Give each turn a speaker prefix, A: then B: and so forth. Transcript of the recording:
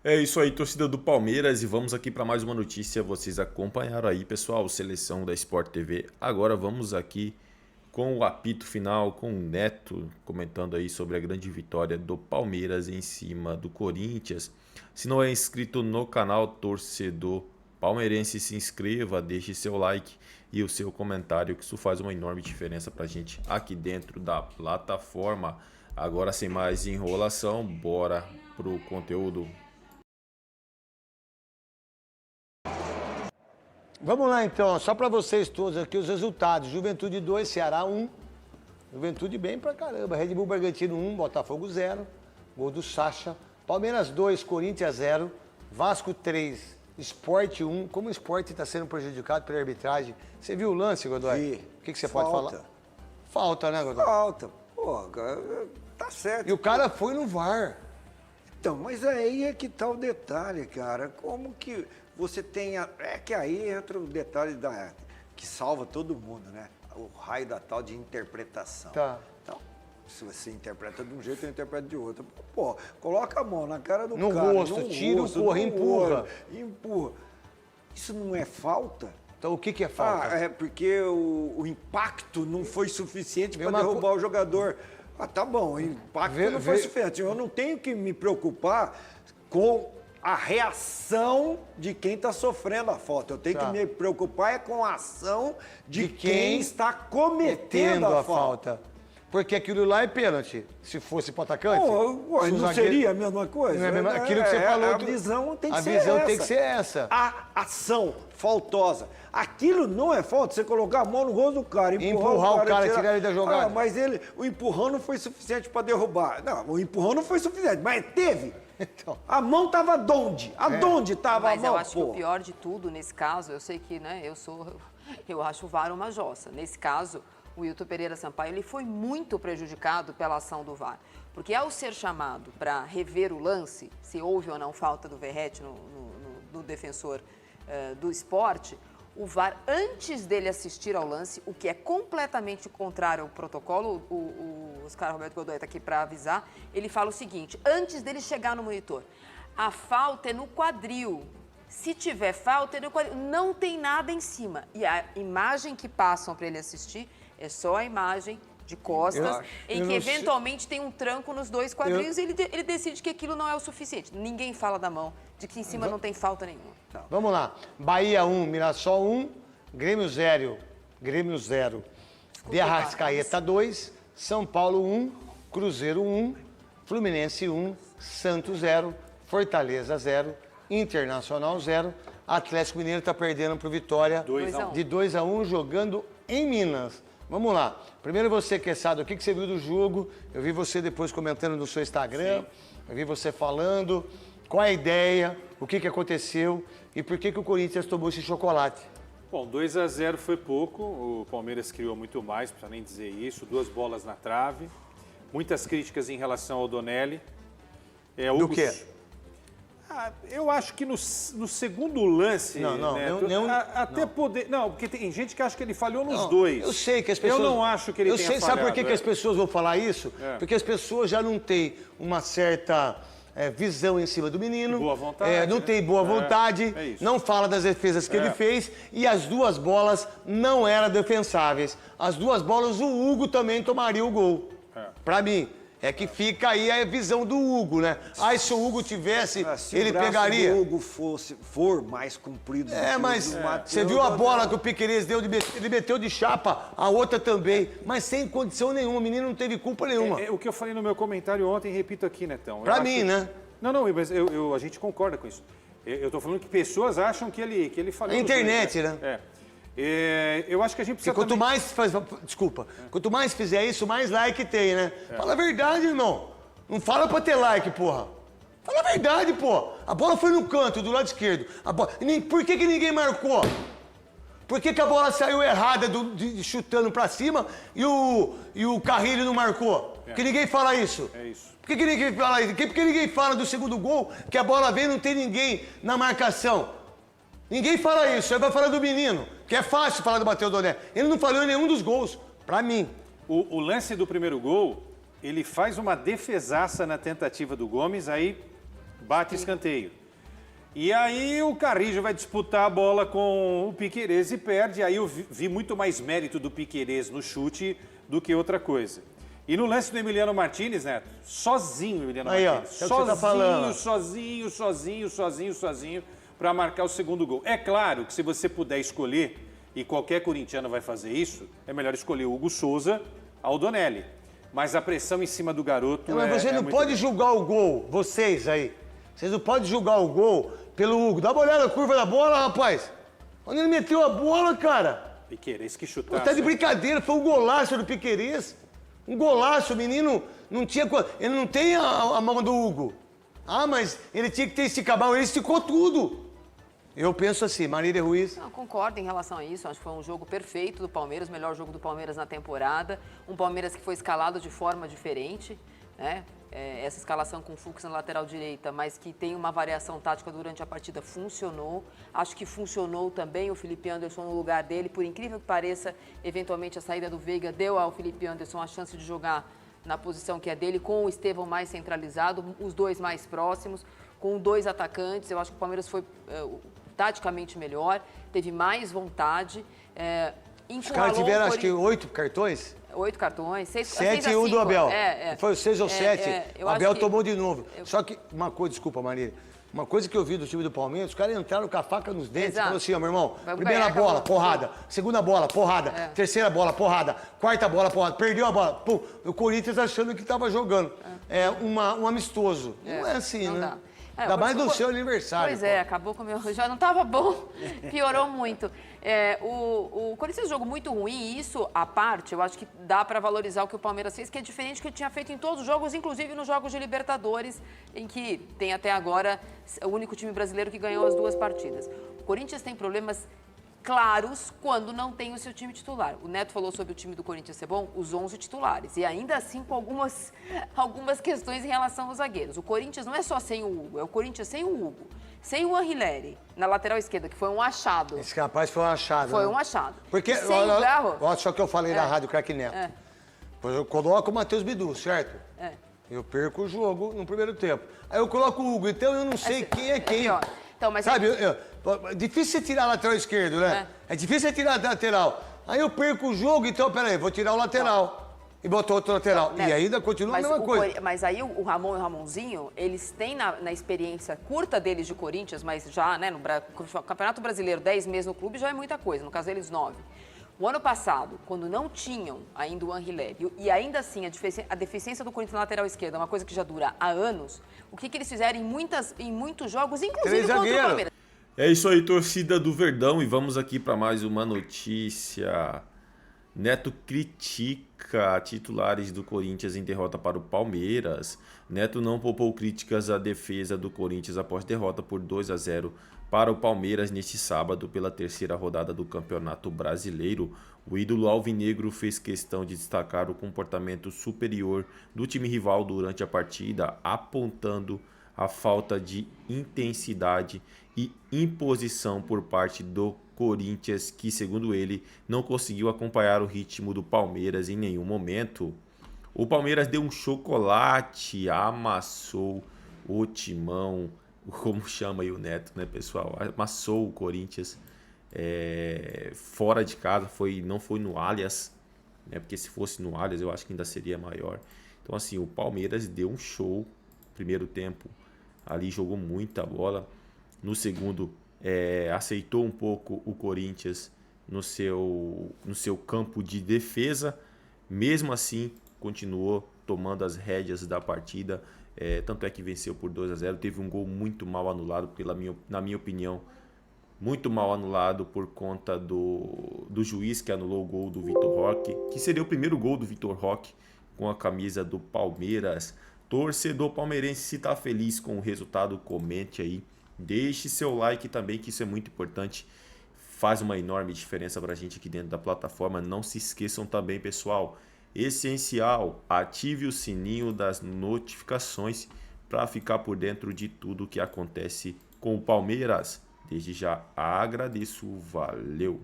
A: É isso aí, torcida do Palmeiras, e vamos aqui para mais uma notícia. Vocês acompanharam aí, pessoal, seleção da Sport TV. Agora vamos aqui com o apito final, com o Neto comentando aí sobre a grande vitória do Palmeiras em cima do Corinthians. Se não é inscrito no canal, torcedor palmeirense, se inscreva, deixe seu like e o seu comentário, que isso faz uma enorme diferença para a gente aqui dentro da plataforma. Agora, sem mais enrolação, bora pro conteúdo.
B: Vamos lá então, só para vocês todos aqui os resultados. Juventude 2, Ceará 1. Juventude bem pra caramba. Red Bull Bragantino 1, Botafogo 0. Gol do Sacha. Palmeiras 2, Corinthians 0. Vasco 3, Sport 1. Como o Sport está sendo prejudicado pela arbitragem. Você viu o lance, Godoy?
C: Vi.
B: O que você pode falar? Falta, né, Godoy?
C: Falta. Pô, tá certo.
B: E o cara foi no VAR.
C: Então, mas aí é que tá o detalhe, cara. Como que você tem... É que aí entra o detalhe que salva todo mundo, né? O raio da tal de interpretação.
B: Tá.
C: Então, se você interpreta de um jeito, eu interpreto de outro. Pô, coloca a mão na cara do
B: No
C: cara.
B: rosto, tira o corpo, empurra.
C: Empurra. Isso não é falta?
B: Então o que é falta?
C: É porque o impacto não foi suficiente para
B: uma
C: derrubar o jogador. Ah, tá bom, o impacto não foi suficiente. Eu não tenho que me preocupar com a reação de quem está sofrendo a falta. Eu tenho que me preocupar com a ação de quem está cometendo a falta.
B: Porque aquilo lá é pênalti. Se fosse para o atacante...
C: não seria a mesma coisa?
B: Não é a mesma... Aquilo que você falou...
C: A visão tem que ser essa.
B: A visão tem que ser essa.
C: A ação faltosa. Aquilo não é falta. Você colocar a mão no rosto do cara,
B: empurrar o cara, tirar ele da jogada.
C: Mas o empurrão não foi suficiente para derrubar. Não, o empurrão não foi suficiente, mas teve. Então. A mão estava aonde? Aonde estava a mão?
D: Mas eu acho que o pior de tudo, nesse caso, eu sei que, né, eu acho o VAR uma jossa. Nesse caso, o Wilton Pereira Sampaio, ele foi muito prejudicado pela ação do VAR. Porque ao ser chamado para rever o lance, se houve ou não falta do Verratti no defensor do Sport, o VAR, antes dele assistir ao lance, o que é completamente contrário ao protocolo, o Oscar Roberto Godoy está aqui para avisar, ele fala o seguinte: antes dele chegar no monitor, a falta é no quadril. Se tiver falta, é no quadril. Não tem nada em cima. E a imagem que passam para ele assistir é só a imagem de costas, em que eventualmente tem um tranco nos dois quadris, e ele decide que aquilo não é o suficiente. Ninguém fala da mão, de que em cima não tem falta nenhuma.
B: Vamos lá. Bahia 1, Mirassol 1, Grêmio 0. De Arrascaeta 2, São Paulo 1, Cruzeiro 1, Fluminense 1, Santos 0, Fortaleza 0, Internacional 0. Atlético Mineiro está perdendo para o Vitória de 2-1, jogando em Minas. Vamos lá. Primeiro você, Quezada, o que você viu do jogo? Eu vi você depois comentando no seu Instagram. Sim. Eu vi você falando. Qual é a ideia? O que aconteceu? E por que o Corinthians tomou esse chocolate?
E: Bom, 2-0 foi pouco. O Palmeiras criou muito mais, não precisa nem dizer isso. 2 bolas na trave. Muitas críticas em relação ao Donelli.
B: Do quê?
E: Eu acho que no segundo lance, porque tem gente que acha que ele falhou nos dois.
B: Eu sei que as pessoas...
E: Eu não acho que ele tenha falhado.
B: Sabe por que as pessoas vão falar isso? Porque as pessoas já não têm uma certa visão em cima do menino.
E: Boa vontade.
B: Não tem boa vontade, não fala das defesas que ele fez, e as 2 bolas não eram defensáveis. As 2 bolas, o Hugo também tomaria o gol. Pra mim. É que fica aí a visão do Hugo, né? Aí se o Hugo tivesse, ele pegaria...
C: Se o Hugo for mais comprido...
B: Mas você viu a bola que o Piquerez deu, ele meteu de chapa, a outra também, mas sem condição nenhuma, o menino não teve culpa nenhuma.
E: O que eu falei no meu comentário ontem, repito aqui, Netão.
B: Pra mim, né?
E: Não, mas a gente concorda com isso. Eu tô falando que pessoas acham que ele falhou...
B: A internet, né?
E: Eu acho que a gente precisa
B: quanto mais quanto mais fizer isso, mais like tem, né? Fala a verdade, irmão. Não fala pra ter like, porra. Fala a verdade, pô. A bola foi no canto, do lado esquerdo. Por que ninguém marcou? Por que a bola saiu errada, chutando pra cima, e o Carrilho não marcou? Porque ninguém fala isso.
E: É isso.
B: Por que ninguém fala isso? Porque ninguém fala do segundo gol, que a bola vem e não tem ninguém na marcação? Ninguém fala isso, aí vai falar do menino, que é fácil falar do Matheus Donelli. Ele não falhou em nenhum dos gols, pra mim.
E: O lance do primeiro gol, ele faz uma defesaça na tentativa do Gomes, aí bate escanteio. E aí o Carrillo vai disputar a bola com o Piquerez e perde. Aí eu vi muito mais mérito do Piquerez no chute do que outra coisa. E no lance do Emiliano Martinez, Neto, sozinho o Emiliano Martinez. Sozinho para marcar o segundo gol. É claro que se você puder escolher, e qualquer corintiano vai fazer isso, é melhor escolher o Hugo Souza ao Donelli. Mas a pressão em cima do garoto
B: mas você não pode julgar o gol, vocês aí. Vocês não podem julgar o gol pelo Hugo. Dá uma olhada na curva da bola, rapaz. Onde ele meteu a bola, cara?
E: Piquerez que chutasse.
B: Tá de brincadeira, foi um golaço do Piquerez. Um golaço, o menino não tinha... Ele não tem a mão do Hugo. Ah, mas ele tinha que ter esticado, ele esticou tudo. Eu penso assim, Marília Ruiz...
D: Não, concordo em relação a isso, acho que foi um jogo perfeito do Palmeiras, o melhor jogo do Palmeiras na temporada. Um Palmeiras que foi escalado de forma diferente, né? Essa escalação com o Fux na lateral direita, mas que tem uma variação tática durante a partida, funcionou. Acho que funcionou também o Felipe Anderson no lugar dele. Por incrível que pareça, eventualmente a saída do Veiga deu ao Felipe Anderson a chance de jogar na posição que é dele, com o Estevão mais centralizado, os dois mais próximos, com 2 atacantes. Eu acho que o Palmeiras foi taticamente melhor, teve mais vontade.
B: Os caras tiveram, acho que 8 cartões?
D: 8 cartões,
B: 7 e 1 do Abel. Foi 6 ou 7. O Abel tomou de novo. Só que, uma coisa, desculpa, Marília. Uma coisa que eu vi do time do Palmeiras, os caras entraram com a faca nos dentes e falaram assim, ó, meu irmão, primeira bola, porrada. Segunda bola, porrada. Terceira bola, porrada. Quarta bola, porrada. Perdeu a bola. Pum, o Corinthians achando que estava jogando. Um amistoso. Não é assim, né?
D: Dá.
B: Ainda mais no seu aniversário.
D: Pois é, acabou com o meu... Já não estava bom, piorou muito. O Corinthians é um jogo muito ruim e isso, à parte, eu acho que dá para valorizar o que o Palmeiras fez, que é diferente do que tinha feito em todos os jogos, inclusive nos jogos de Libertadores, em que tem até agora o único time brasileiro que ganhou as 2 partidas. O Corinthians tem problemas claros quando não tem o seu time titular. O Neto falou sobre o time do Corinthians ser bom, os 11 titulares. E ainda assim com algumas questões em relação aos zagueiros. O Corinthians não é só sem o Hugo, é o Corinthians sem o Hugo. Sem o Anrileri, na lateral esquerda, que foi um achado.
B: Esse rapaz foi um achado.
D: Foi um achado.
B: Porque, olha só que eu falei na rádio Craque Neto. Eu coloco o Matheus Bidu, certo? Eu perco o jogo no primeiro tempo. Aí eu coloco o Hugo, então eu não sei quem é quem.
D: Então, mas
B: sabe, é difícil você tirar lateral esquerdo, né? É difícil você tirar lateral. Aí eu perco o jogo, então, peraí, vou tirar o lateral. E botou outro lateral. E ainda continua a mesma coisa.
D: Mas aí o Ramon e o Ramonzinho, eles têm na experiência curta deles de Corinthians, mas já, né, no Campeonato Brasileiro, 10 meses no clube já é muita coisa, no caso deles 9. O ano passado, quando não tinham ainda o Anrileri, e ainda assim a deficiência do Corinthians na lateral esquerda é uma coisa que já dura há anos, o que eles fizeram em muitos jogos, inclusive contra o Palmeiras?
A: É isso aí, torcida do Verdão, e vamos aqui para mais uma notícia. Neto critica titulares do Corinthians em derrota para o Palmeiras. Neto não poupou críticas à defesa do Corinthians após derrota por 2-0 para o Palmeiras neste sábado pela 3ª rodada do Campeonato Brasileiro. O ídolo alvinegro fez questão de destacar o comportamento superior do time rival durante a partida, apontando a falta de intensidade e imposição por parte do Corinthians, que, segundo ele, não conseguiu acompanhar o ritmo do Palmeiras em nenhum momento. O Palmeiras deu um chocolate, amassou o Timão, como chama aí o Neto, né, pessoal? Amassou o Corinthians fora de casa, não foi no Allianz, né, porque se fosse no Allianz eu acho que ainda seria maior. Então, assim, o Palmeiras deu um show. Primeiro tempo, ali jogou muita bola. No segundo, aceitou um pouco o Corinthians no seu campo de defesa. Mesmo assim, continuou tomando as rédeas da partida. Tanto é que venceu por 2-0. Teve um gol muito mal anulado, na minha opinião, muito mal anulado por conta do juiz que anulou o gol do Vitor Roque, que seria o primeiro gol do Vitor Roque com a camisa do Palmeiras. Torcedor palmeirense, se está feliz com o resultado, comente aí. Deixe seu like também, que isso é muito importante. Faz uma enorme diferença para a gente aqui dentro da plataforma. Não se esqueçam também, pessoal, essencial, ative o sininho das notificações para ficar por dentro de tudo que acontece com o Palmeiras. Desde já agradeço, valeu!